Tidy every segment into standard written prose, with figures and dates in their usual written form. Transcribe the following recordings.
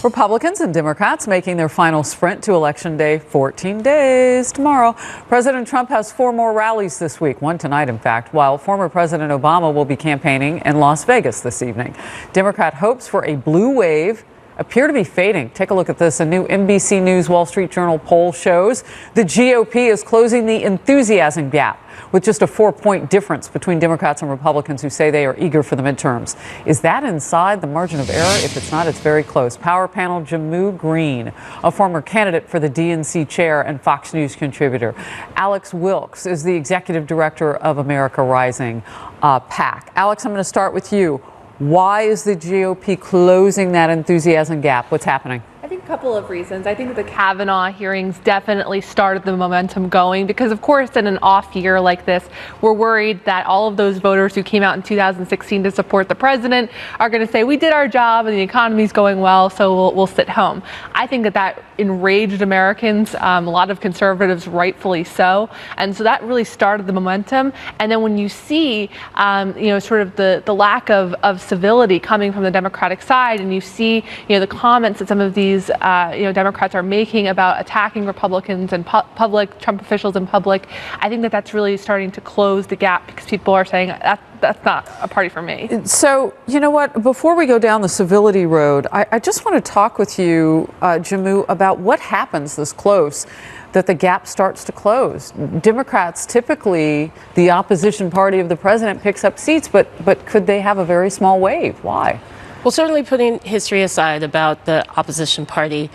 Republicans and Democrats making their final sprint to Election Day, 14 days tomorrow. President Trump has 4 more rallies this week, one tonight, in fact, while former President Obama will be campaigning in Las Vegas this evening. Democrat hopes for a blue wave appear to be fading. Take a look at this. A new NBC News Wall Street Journal poll shows the GOP is closing the enthusiasm gap with just a 4-point difference between Democrats and Republicans who say they are eager for the midterms. Is that inside the margin of error? If it's not, it's very close. Power panel Jimmu Green, a former candidate for the DNC chair and Fox News contributor. Alex Wilkes is the executive director of America Rising PAC. Alex, I'm going to start with you. Why is the GOP closing that enthusiasm gap? What's happening? I think a couple of reasons. I think the Kavanaugh hearings definitely started the momentum going because, of course, in an off year like this, we're worried that all of those voters who came out in 2016 to support the president are going to say, we did our job and the economy's going well, so we'll sit home. I think that enraged Americans, a lot of conservatives, rightfully so. And so that really started the momentum. And then when you see, sort of the lack of civility coming from the Democratic side, and you see, the comments that some of these Democrats are making about attacking Republicans and public Trump officials in public, I think that's really starting to close the gap because people are saying that's not a party for me. So, you know what? Before we go down the civility road, I just want to talk with you, Jimmu, about what happens this close that the gap starts to close. Democrats, typically the opposition party of the president, picks up seats, but could they have a very small wave? Why? Well, certainly putting history aside about the opposition party,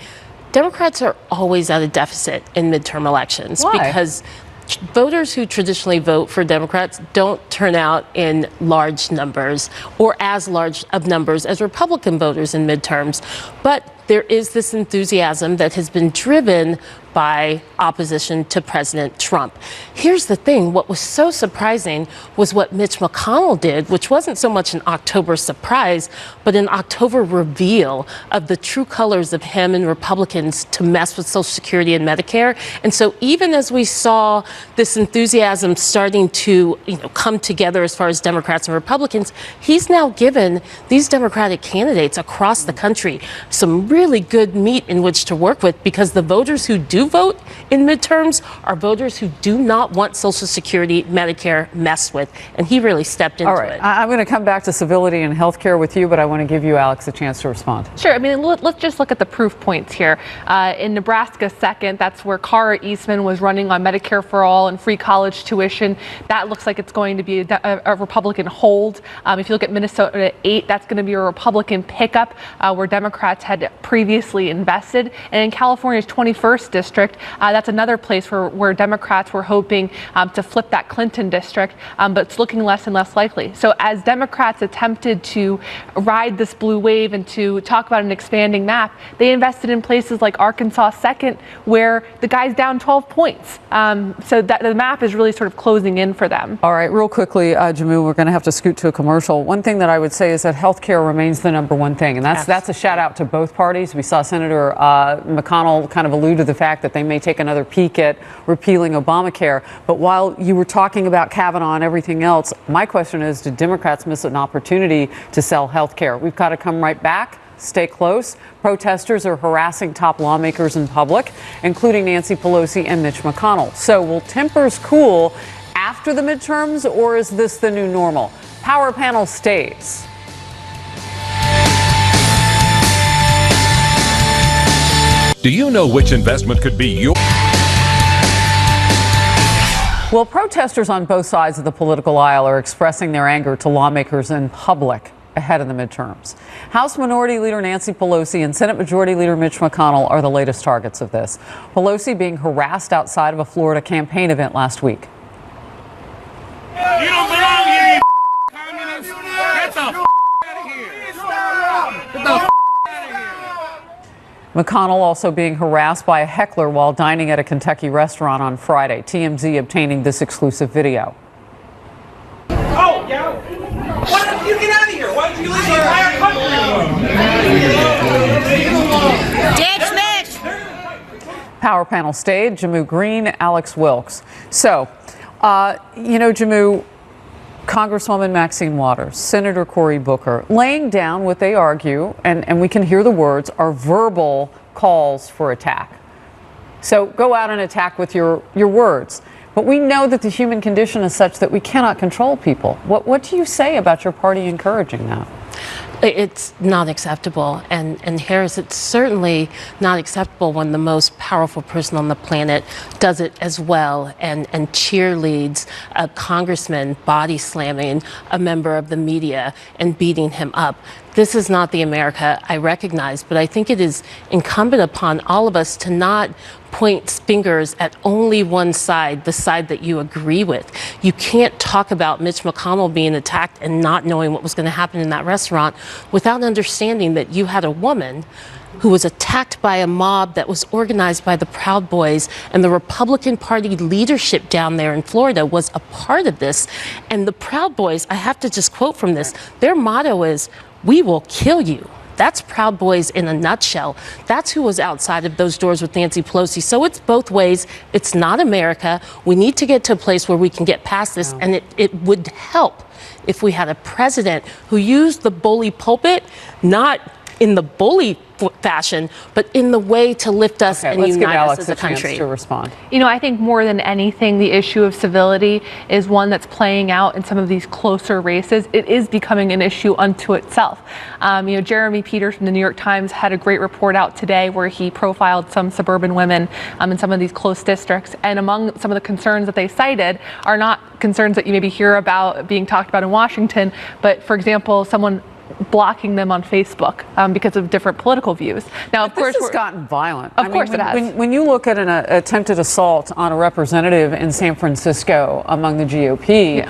Democrats are always at a deficit in midterm elections. Why? Because voters who traditionally vote for Democrats don't turn out in large numbers or as large of numbers as Republican voters in midterms. But there is this enthusiasm that has been driven by opposition to President Trump. Here's the thing. What was so surprising was what Mitch McConnell did, which wasn't so much an October surprise, but an October reveal of the true colors of him and Republicans to mess with Social Security and Medicare. And so even as we saw this enthusiasm starting to come together as far as Democrats and Republicans, he's now given these Democratic candidates across the country some really good meat in which to work with, because the voters who do vote in midterms are voters who do not want Social Security, Medicare messed with. And he really stepped into it. All right. I'm going to come back to civility and health care with you, but I want to give you, Alex, a chance to respond. Sure. I mean, let's just look at the proof points here. In Nebraska 2nd, that's where Cara Eastman was running on Medicare for All and free college tuition. That looks like it's going to be a Republican hold. If you look at Minnesota 8, that's going to be a Republican pickup where Democrats had previously invested. And in California's 21st district, that's another place where Democrats were hoping to flip that Clinton district, but it's looking less and less likely. So as Democrats attempted to ride this blue wave and to talk about an expanding map, they invested in places like Arkansas 2nd, where the guy's down 12 points. So that the map is really sort of closing in for them. All right, real quickly, Jimmu, we're going to have to scoot to a commercial. One thing that I would say is that health care remains the #1 thing, and that's a shout out to both parties. We saw Senator McConnell kind of allude to the fact that they may take another peek at repealing Obamacare. But while you were talking about Kavanaugh and everything else, my question is, did Democrats miss an opportunity to sell health care? We've got to come right back. Stay close. Protesters are harassing top lawmakers in public, including Nancy Pelosi and Mitch McConnell. So will tempers cool after the midterms, or is this the new normal? Power panel stays. Do you know which investment could be your? Well, protesters on both sides of the political aisle are expressing their anger to lawmakers in public ahead of the midterms. House Minority Leader Nancy Pelosi and Senate Majority Leader Mitch McConnell are the latest targets of this. Pelosi being harassed outside of a Florida campaign event last week. You don't belong here, you communist. Get the out of here. Get the out of here. McConnell also being harassed by a heckler while dining at a Kentucky restaurant on Friday. TMZ obtaining this exclusive video. Oh, yeah. Why don't you get out of here? Why don't you leave the entire country? Ditch Mitch! Power panel stayed. Jimmu Green, Alex Wilkes. So, Jimmu, Congresswoman Maxine Waters, Senator Cory Booker, laying down what they argue, and we can hear the words, are verbal calls for attack. So go out and attack with your words. But we know that the human condition is such that we cannot control people. What do you say about your party encouraging that? It's not acceptable. And Harris, it's certainly not acceptable when the most powerful person on the planet does it as well and cheerleads a congressman body slamming a member of the media and beating him up. This is not the America I recognize, but I think it is incumbent upon all of us to not point fingers at only one side, the side that you agree with. You can't talk about Mitch McConnell being attacked and not knowing what was going to happen in that restaurant without understanding that you had a woman who was attacked by a mob that was organized by the Proud Boys, and the Republican Party leadership down there in Florida was a part of this. And the Proud Boys, I have to just quote from this, their motto is, "We will kill you." That's Proud Boys in a nutshell. That's who was outside of those doors with Nancy Pelosi. So it's both ways. It's not America. We need to get to a place where we can get past this, and it would help if we had a president who used the bully pulpit, not in the bully fashion, but in the way to lift us and unite us as a country. To respond. You know, I think more than anything, the issue of civility is one that's playing out in some of these closer races. It is becoming an issue unto itself. Jeremy Peters from the New York Times had a great report out today where he profiled some suburban women in some of these close districts. And among some of the concerns that they cited are not concerns that you maybe hear about being talked about in Washington, but for example, someone blocking them on Facebook because of different political views. Now, of course, this has gotten violent. Of course it has. When you look at an attempted assault on a representative in San Francisco among the GOP,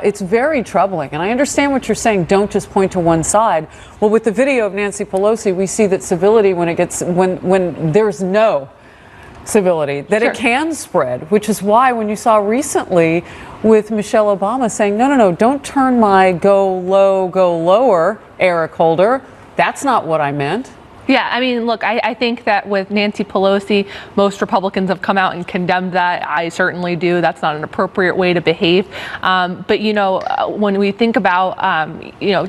it's very troubling. And I understand what you're saying. Don't just point to one side. Well, with the video of Nancy Pelosi, we see that civility, when there's no civility, that it can spread, which is why when you saw recently with Michelle Obama saying, no, don't turn my go low, go lower, Eric Holder. That's not what I meant. Yeah, I mean, look, I think that with Nancy Pelosi, most Republicans have come out and condemned that. I certainly do. That's not an appropriate way to behave. But, when we think about,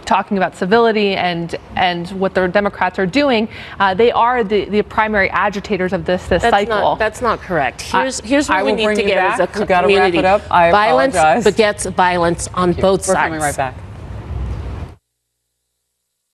talking about civility and what the Democrats are doing, they are the primary agitators of this cycle. That's not correct. Here's what we need to get as a community. We've got to wrap it up. I violence apologize. begets violence on both sides. We're coming right back.